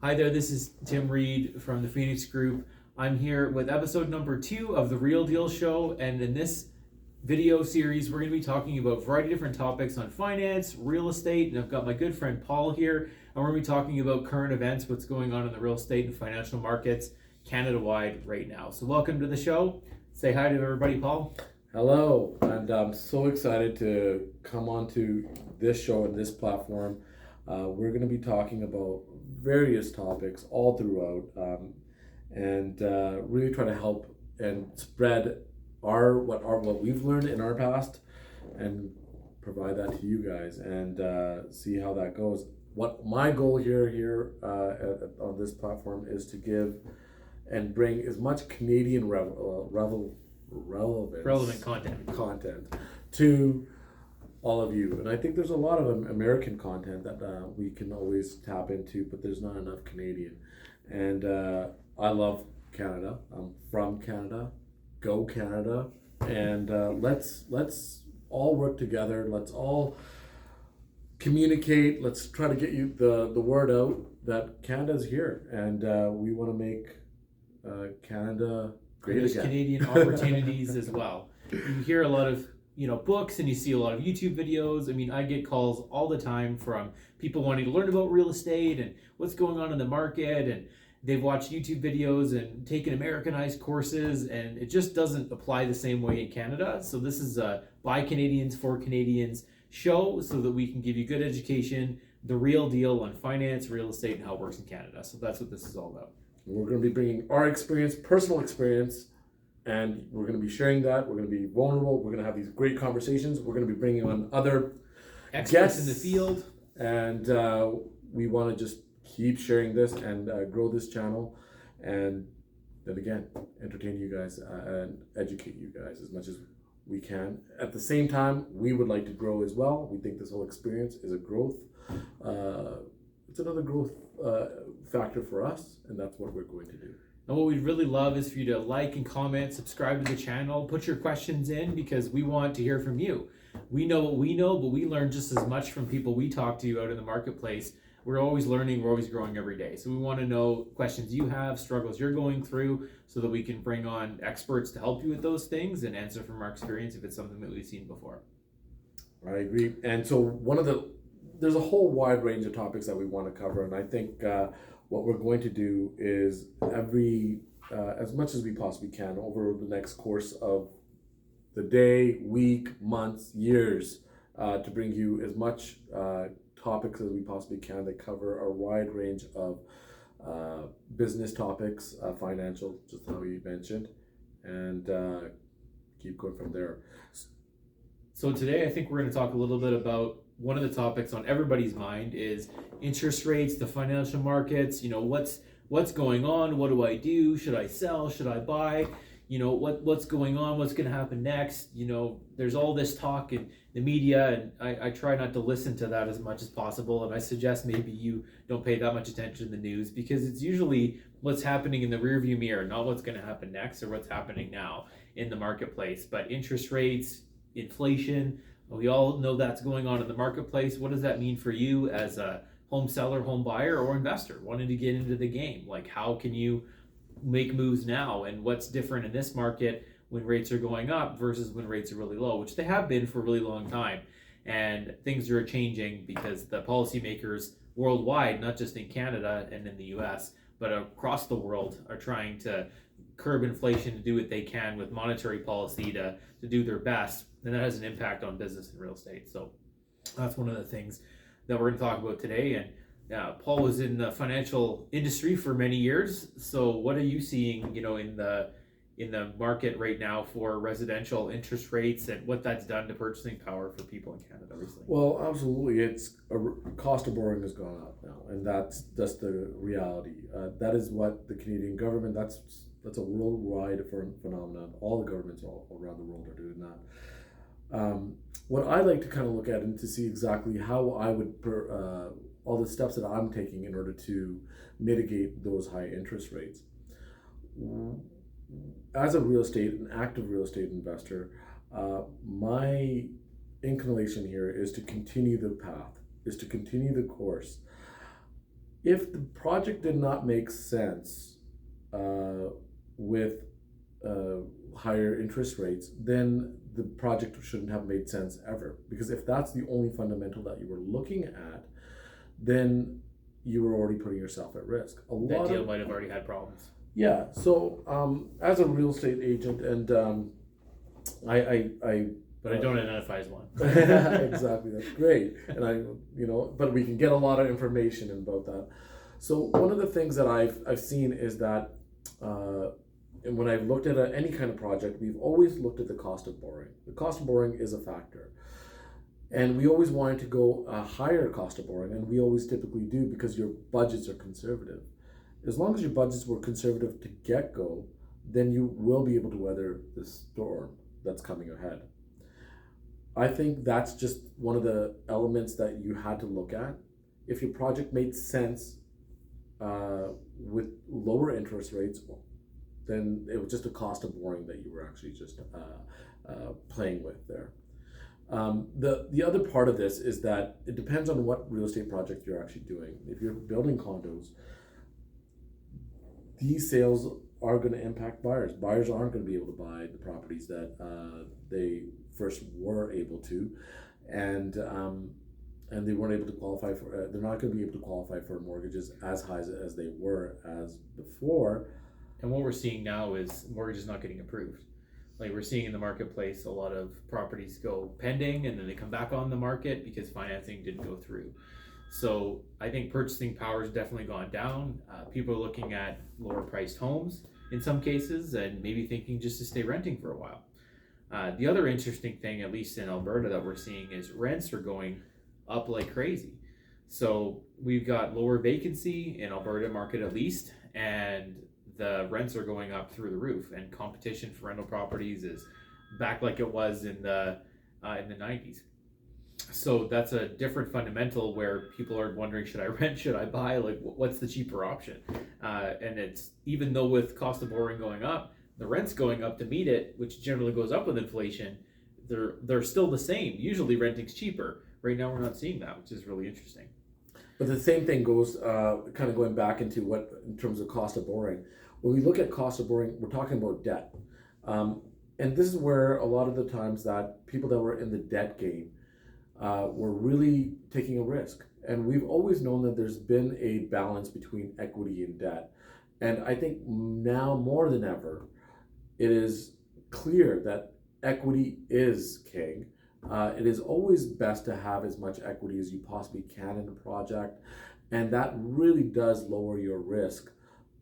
Hi there, this is Tim Reed from the Phoenix Group. I'm here with episode number 2 of The Real Deal Show, and in this video series, we're going to be talking about a variety of different topics on finance, real estate, and I've got my good friend Paul here, and we're going to be talking about current events, what's going on in the real estate and financial markets Canada-wide right now. So welcome to the show. Say hi to everybody, Paul. Hello, and I'm so excited to come onto this show and this platform. We're going to be talking about various topics all throughout, and really try to help and spread what we've learned in our past, and provide that to you guys, and see how that goes. What my goal on this platform is to give and bring as much Canadian Relevant content to all of you. And I think there's a lot of American content that we can always tap into, but there's not enough Canadian. And I love Canada. I'm from Canada. Go Canada. And let's all work together. Let's all communicate. Let's try to get you the word out that Canada's here, and we want to make Canada great There's again. Canadian opportunities as well. You hear a lot of books, and you see a lot of YouTube videos. I mean, I get calls all the time from people wanting to learn about real estate and what's going on in the market, and they've watched YouTube videos and taken Americanized courses, and it just doesn't apply the same way in Canada. So this is a by Canadians for Canadians show, so that we can give you good education, the real deal on finance, real estate, and how it works in Canada. So that's what this is all about. We're going to be bringing our experience, personal experience, and we're going to be sharing that. We're going to be vulnerable. We're going to have these great conversations. We're going to be bringing on other Experts guests in the field. And we want to just keep sharing this and grow this channel. And then again, entertain you guys and educate you guys as much as we can. At the same time, we would like to grow as well. We think this whole experience is a growth. It's another growth factor for us, and that's what we're going to do. And what we'd really love is for you to like and comment, subscribe to the channel, put your questions in, because we want to hear from you. We know what we know, but we learn just as much from people we talk to out in the marketplace. We're always learning, we're always growing every day. So we want to know questions you have, struggles you're going through, so that we can bring on experts to help you with those things and answer from our experience if it's something that we've seen before. I agree. And so there's a whole wide range of topics that we want to cover, and I think what we're going to do is as much as we possibly can over the next course of the day, week, months, years, to bring you as much topics as we possibly can that cover a wide range of business topics, financial, just how you mentioned, and keep going from there. So today I think we're going to talk a little bit about one of the topics on everybody's mind is interest rates, the financial markets. What's going on? What do I do? Should I sell? Should I buy? What's going on? What's going to happen next? There's all this talk in the media, and I try not to listen to that as much as possible. And I suggest maybe you don't pay that much attention to the news, because it's usually what's happening in the rearview mirror, not what's going to happen next or what's happening now in the marketplace. But interest rates, inflation, we all know that's going on in the marketplace. What does that mean for you as a home seller, home buyer, or investor wanting to get into the game? Like, how can you make moves now, and what's different in this market when rates are going up versus when rates are really low, which they have been for a really long time. And things are changing because the policymakers worldwide, not just in Canada and in the US, but across the world, are trying to curb inflation, to do what they can with monetary policy to do their best, and that has an impact on business and real estate. So that's one of the things that we're going to talk about today. And Paul was in the financial industry for many years. So what are you seeing, in the market right now for residential interest rates, and what that's done to purchasing power for people in Canada recently? Well, absolutely. Cost of borrowing has gone up now, and that's the reality. That is what the Canadian government. That's a worldwide phenomenon. All the governments all around the world are doing that. What I like to kind of look at and to see exactly how I would all the steps that I'm taking in order to mitigate those high interest rates. As an active real estate investor, my inclination here is to continue the path, is to continue the course. If the project did not make sense with higher interest rates, then the project shouldn't have made sense ever. Because if that's the only fundamental that you were looking at, then you were already putting yourself at risk. That deal might have already had problems. Yeah. So as a real estate agent, and I But I don't identify as one. exactly, that's great, and but we can get a lot of information about that. So one of the things that I've seen is that, and when I've looked at any kind of project, we've always looked at the cost of borrowing. The cost of borrowing is a factor, and we always wanted to go a higher cost of borrowing, and we always typically do because your budgets are conservative. As long as your budgets were conservative to get go, then you will be able to weather the storm that's coming ahead. I think that's just one of the elements that you had to look at. If your project made sense with lower interest rates, then it was just a cost of borrowing that you were actually just playing with there. The other part of this is that it depends on what real estate project you're actually doing. If you're building condos, these sales are going to impact buyers. Buyers aren't going to be able to buy the properties that they first were able to, and they weren't able to qualify for. They're not going to be able to qualify for mortgages as high as they were as before. And what we're seeing now is mortgages not getting approved. Like we're seeing in the marketplace, a lot of properties go pending and then they come back on the market because financing didn't go through. So I think purchasing power has definitely gone down. People are looking at lower priced homes in some cases and maybe thinking just to stay renting for a while. The other interesting thing, at least in Alberta, that we're seeing is rents are going up like crazy. So we've got lower vacancy in Alberta market at least, and the rents are going up through the roof, and competition for rental properties is back like it was in the 90s. So that's a different fundamental where people are wondering, should I rent, should I buy, like what's the cheaper option? And it's, even though with cost of borrowing going up, the rent's going up to meet it, which generally goes up with inflation, they're still the same. Usually renting's cheaper. Right now we're not seeing that, which is really interesting. But the same thing goes, kind of going back into what, in terms of cost of borrowing. When we look at cost of borrowing, we're talking about debt. And this is where a lot of the times that people that were in the debt game were really taking a risk. And we've always known that there's been a balance between equity and debt. And I think now more than ever, it is clear that equity is king. It is always best to have as much equity as you possibly can in a project. And that really does lower your risk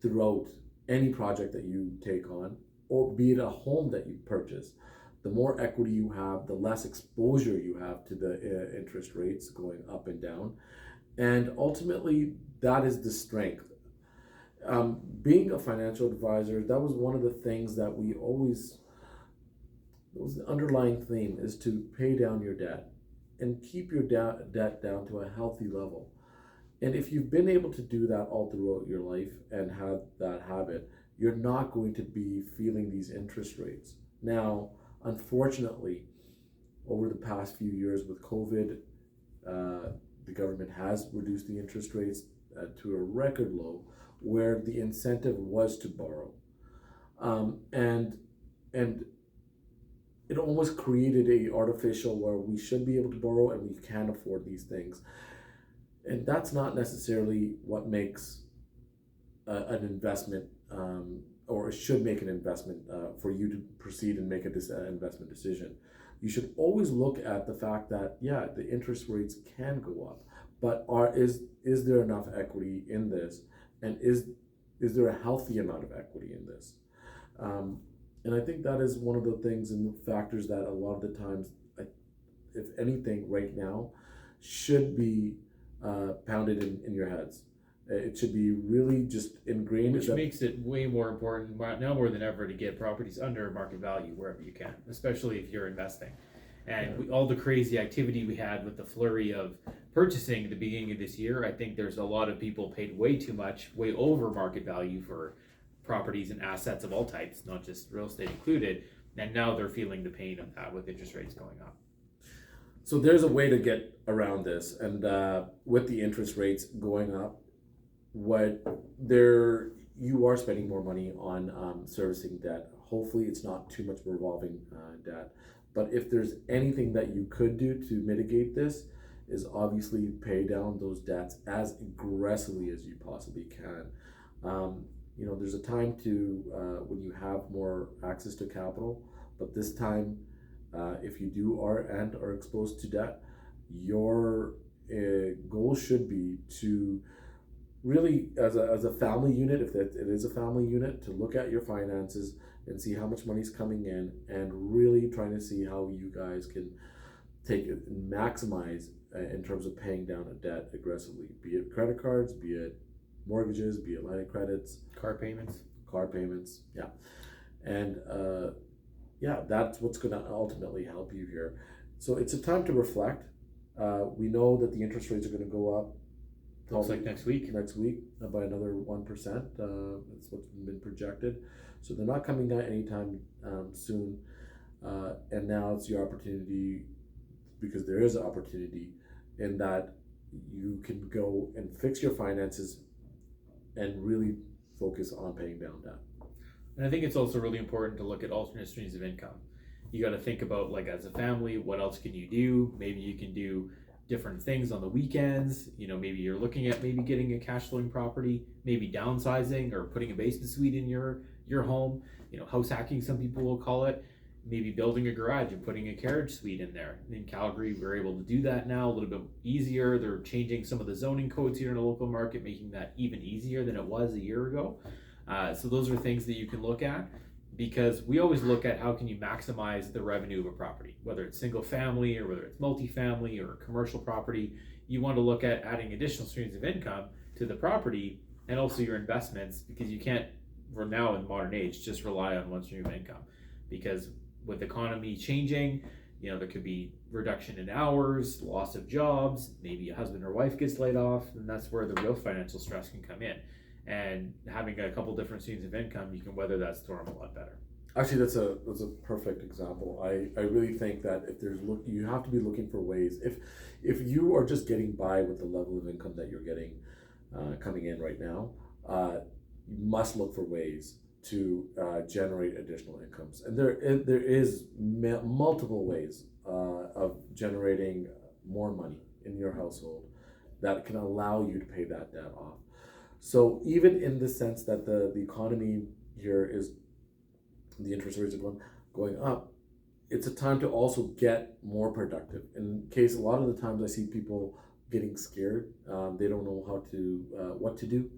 throughout any project that you take on, or be it a home that you purchase. The more equity you have, the less exposure you have to the interest rates going up and down. And ultimately, that is the strength. Being a financial advisor, that was one of the things that we always, it was the underlying theme, is to pay down your debt and keep your debt down to a healthy level. And if you've been able to do that all throughout your life and have that habit, you're not going to be feeling these interest rates. Now, unfortunately, over the past few years with COVID, the government has reduced the interest rates to a record low, where the incentive was to borrow. And it almost created a artificial where we should be able to borrow and we can afford these things. And that's not necessarily what makes an investment, or should make an investment for you to proceed and make an investment decision. You should always look at the fact that, yeah, the interest rates can go up, but is there enough equity in this, and is there a healthy amount of equity in this? And I think that is one of the things and the factors that a lot of the times, if anything, right now, should be pounded in your heads. It should be really just ingrained. Which makes it way more important now more than ever to get properties under market value wherever you can, especially if you're investing. And all the crazy activity we had with the flurry of purchasing at the beginning of this year, I think there's a lot of people paid way too much, way over market value for properties and assets of all types, not just real estate included. And now they're feeling the pain of that with interest rates going up. So there's a way to get around this, and with the interest rates going up, what there you are spending more money on servicing debt. Hopefully, it's not too much revolving debt. But if there's anything that you could do to mitigate this, is obviously pay down those debts as aggressively as you possibly can. There's a time to when you have more access to capital, but this time, if you are exposed to debt, your goal should be to really, as a family unit, if it is a family unit, to look at your finances and see how much money's coming in, and really trying to see how you guys can take it and maximize in terms of paying down a debt aggressively, be it credit cards, be it mortgages, be it line of credits, car payments, yeah, and that's what's going to ultimately help you here. So it's a time to reflect. We know that the interest rates are going to go up. Looks like next week by another 1%. That's what's been projected. So they're not coming out anytime soon. And now it's your opportunity, because there is an opportunity in that you can go and fix your finances and really focus on paying down debt. And I think it's also really important to look at alternate streams of income. You got to think about, like, as a family, what else can you do? Maybe you can do different things on the weekends. Maybe you're looking at maybe getting a cash flowing property, maybe downsizing or putting a basement suite in your home, house hacking, some people will call it, maybe building a garage and putting a carriage suite in there. In Calgary, we're able to do that now a little bit easier. They're changing some of the zoning codes here in the local market, making that even easier than it was a year ago. So those are things that you can look at, because we always look at how can you maximize the revenue of a property, whether it's single family or whether it's multifamily or commercial property. You want to look at adding additional streams of income to the property and also your investments, because you can't, we're now in the modern age, just rely on one stream of income, because with the economy changing, there could be reduction in hours, loss of jobs, maybe a husband or wife gets laid off, and that's where the real financial stress can come in. And having a couple different streams of income, you can weather that storm a lot better. Actually, that's a perfect example. I really think that if you have to be looking for ways. If you are just getting by with the level of income that you're getting coming in right now, you must look for ways to generate additional incomes. And there is multiple ways of generating more money in your household that can allow you to pay that debt off. So even in the sense that the economy here is, the interest rates are going up, it's a time to also get more productive. In case, a lot of the times I see people getting scared. They don't know what to do.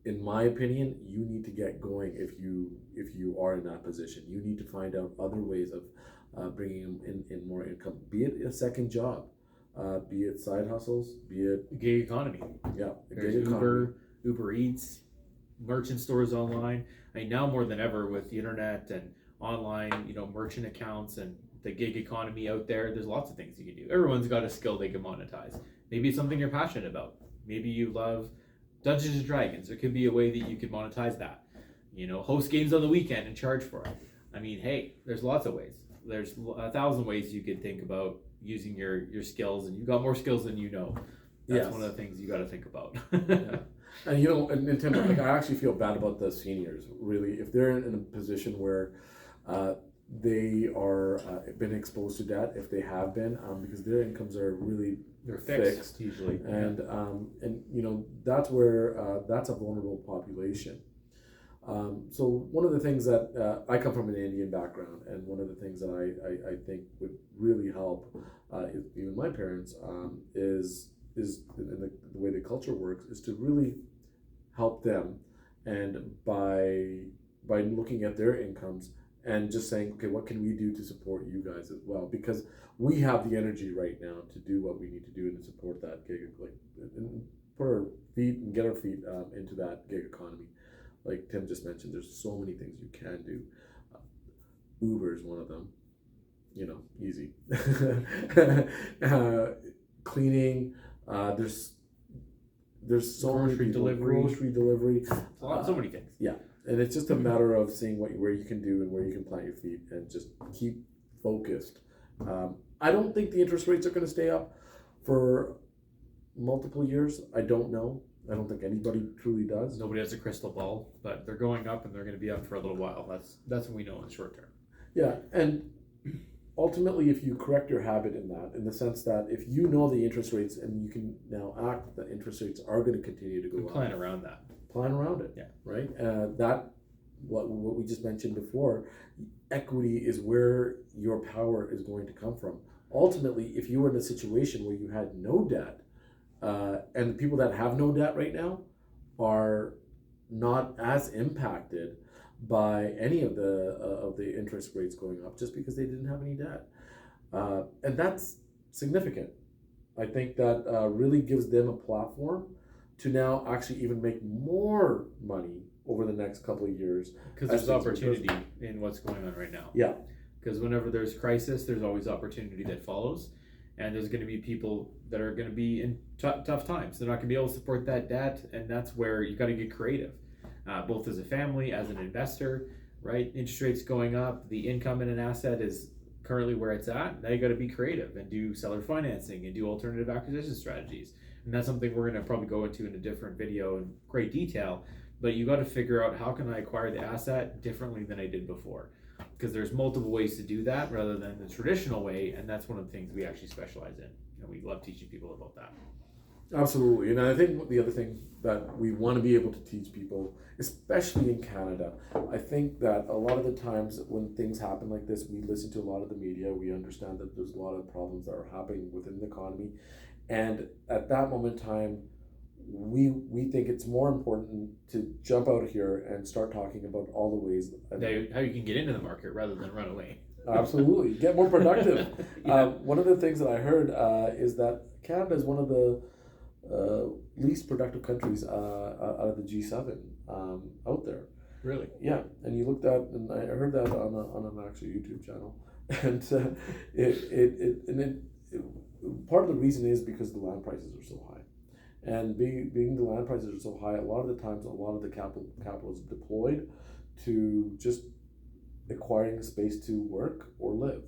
In my opinion, you need to get going. If you are in that position, you need to find out other ways of bringing in more income, be it a second job, be it side hustles, be it gig economy. Yeah, there's Uber Eats, merchant stores online. I mean, now more than ever with the internet and online, merchant accounts and the gig economy out there, there's lots of things you can do. Everyone's got a skill they can monetize. Maybe it's something you're passionate about. Maybe you love Dungeons and Dragons. There could be a way that you could monetize that. Host games on the weekend and charge for it. I mean, hey, there's lots of ways. There's 1,000 ways you could think about using your skills, and you've got more skills than you know. That's one of the things you got to think about. Yeah. And Tim, I actually feel bad about the seniors. Really, if they're in a position where they are been exposed to debt, if they have been, because their incomes are really they're fixed usually, and that's where that's a vulnerable population. So one of the things that I come from an Indian background, and one of the things that I think would really help, even my parents, is the way the culture works, is to really help them, and by looking at their incomes and just saying, okay, what can we do to support you guys as well? Because we have the energy right now to do what we need to do and to support that gig, and put our feet and get our feet into that gig economy. Like Tim just mentioned, there's so many things you can do. Uber is one of them. Easy. Cleaning. There's so many people. Grocery delivery. So many things. Yeah, and it's just a matter of seeing where you can do and where you can plant your feet, and just keep focused. I don't think the interest rates are going to stay up for multiple years? I don't know. I don't think anybody truly does. Nobody has a crystal ball, but they're going up and they're going to be up for a little while. That's what we know in the short term. Yeah, and ultimately, if you correct your habit in that, in the sense that if you know the interest rates and you can now act that interest rates are going to continue to go We up, plan around that. plan around it. Yeah. Right. That what we just mentioned before, equity is where your power is going to come from. Ultimately, if you were in a situation where you had no debt, and the people that have no debt right now are not as impacted by any of the interest rates going up just because they didn't have any debt, and that's significant. I think that really gives them a platform to now actually even make more money over the next couple of years. Because there's opportunity in what's going on right now. Yeah. Because whenever there's crisis, there's always opportunity that follows. And there's going to be people that are going to be in tough times. They're not going to be able to support that debt. And that's where you got to get creative, both as a family, as an investor, right? Interest rates going up, the income in an asset is currently where it's at. Now you got to be creative and do seller financing and do alternative acquisition strategies. And that's something we're going to probably go into in a different video in great detail. But you got to figure out, how can I acquire the asset differently than I did before? Because there's multiple ways to do that rather than the traditional way, and that's one of the things we actually specialize in. And we love teaching people about that. Absolutely. And I think the other thing that we want to be able to teach people, especially in Canada, I think that a lot of the times when things happen like this, we listen to a lot of the media, we understand that there's a lot of problems that are happening within the economy. And at that moment in time, we think it's more important to jump out here and start talking about all the ways how you can get into the market rather than run away. Absolutely, get more productive. Yeah. One of the things that I heard is that Canada is one of the least productive countries out of the G7 out there. Really? Yeah, and you looked at, and I heard that on an actual YouTube channel, and part of the reason is because the land prices are so high. And being the land prices are so high, a lot of the times, a lot of the capital is deployed to just acquiring space to work or live.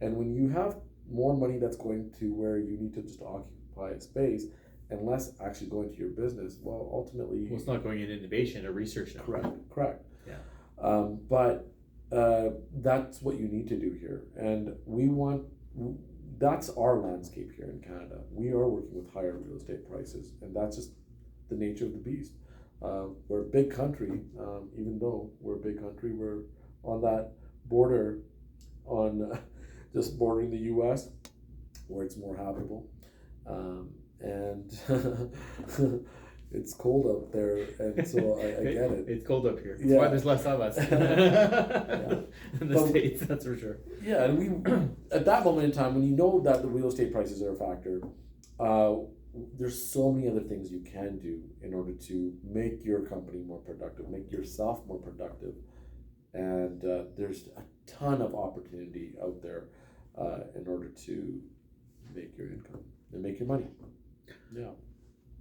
And when you have more money that's going to where you need to just occupy a space and less actually going to your business, well, ultimately... Well, it's not going in innovation or research now. Correct. Yeah. But that's what you need to do here. And that's our landscape here in Canada. We are working with higher real estate prices, and that's just the nature of the beast. We're a big country, even though we're a big country, we're on that border, just bordering the U.S., where it's more habitable, and it's cold up there, and so I get it. It's cold up here. That's why there's less of us in the States, that's for sure. Yeah, and we at that moment in time, when you know that the real estate prices are a factor, there's so many other things you can do in order to make your company more productive, make yourself more productive, and there's a ton of opportunity out there in order to make your income and make your money. Yeah.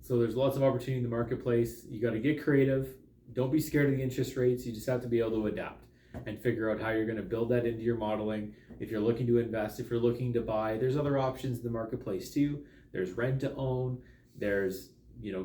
So there's lots of opportunity in the marketplace. You got to get creative. Don't be scared of the interest rates. You just have to be able to adapt and figure out how you're going to build that into your modeling. If you're looking to invest, if you're looking to buy, there's other options in the marketplace too. There's rent to own. There's,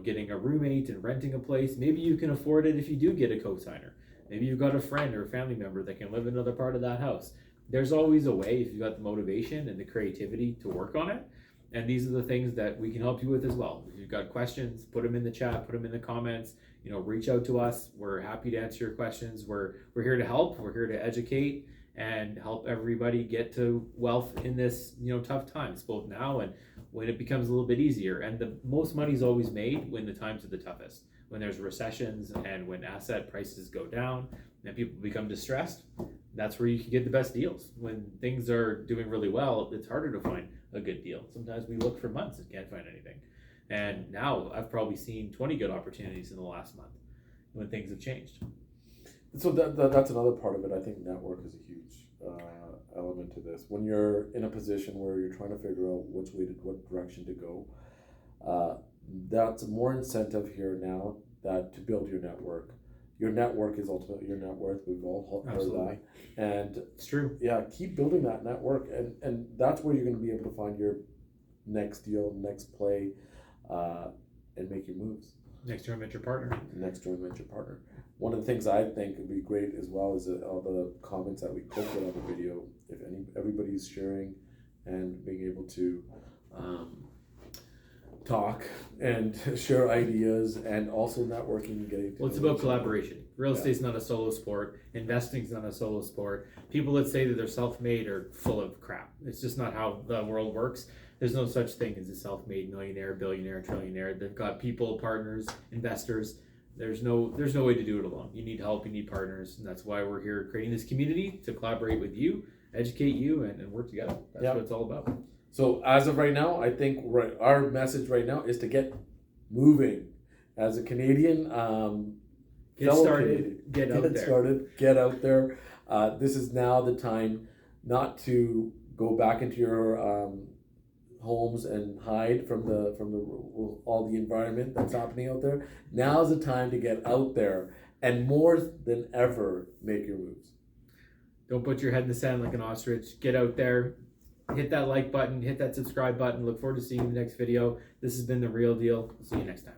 getting a roommate and renting a place. Maybe you can afford it if you do get a cosigner. Maybe you've got a friend or a family member that can live in another part of that house. There's always a way if you've got the motivation and the creativity to work on it. And these are the things that we can help you with as well. If you've got questions, put them in the chat, put them in the comments, reach out to us. We're happy to answer your questions. We're here to help. We're here to educate and help everybody get to wealth in this, tough times, both now and when it becomes a little bit easier. And the most money is always made when the times are the toughest, when there's recessions and when asset prices go down and people become distressed. That's where you can get the best deals. When things are doing really well, it's harder to find a good deal. Sometimes we look for months and can't find anything. And now I've probably seen 20 good opportunities in the last month when things have changed. So that's another part of it. I think network is a huge element to this. When you're in a position where you're trying to figure out what direction to go, that's more incentive here now to build your network. Your network is ultimately your net worth. We've all heard Absolutely. that. And it's true. Yeah, keep building that network, and that's where you're going to be able to find your next deal, next play. and make your moves. Next joint venture partner. Next joint venture partner. One of the things I think would be great as well is all the comments that we posted on the video. If everybody's sharing and being able to talk and share ideas and also networking and getting to Well, it's about collaboration. Real estate's not a solo sport. Investing's not a solo sport. People that say that they're self-made are full of crap. It's just not how the world works. There's no such thing as a self-made millionaire, billionaire, trillionaire. They've got people, partners, investors. There's no way to do it alone. You need help, you need partners, and that's why we're here creating this community to collaborate with you, educate you, and work together. That's what it's all about. So as of right now, I think our message right now is to get moving. As a Canadian, Get started, Canadian, get out there. Started, get out there. This is now the time not to go back into your homes and hide from all the environment that's happening out there. Now's the time to get out there and more than ever make your moves. Don't put your head in the sand like an ostrich. Get out there, hit that like button, hit that subscribe button. Look forward to seeing you in the next video. This has been The Real Deal. See you next time.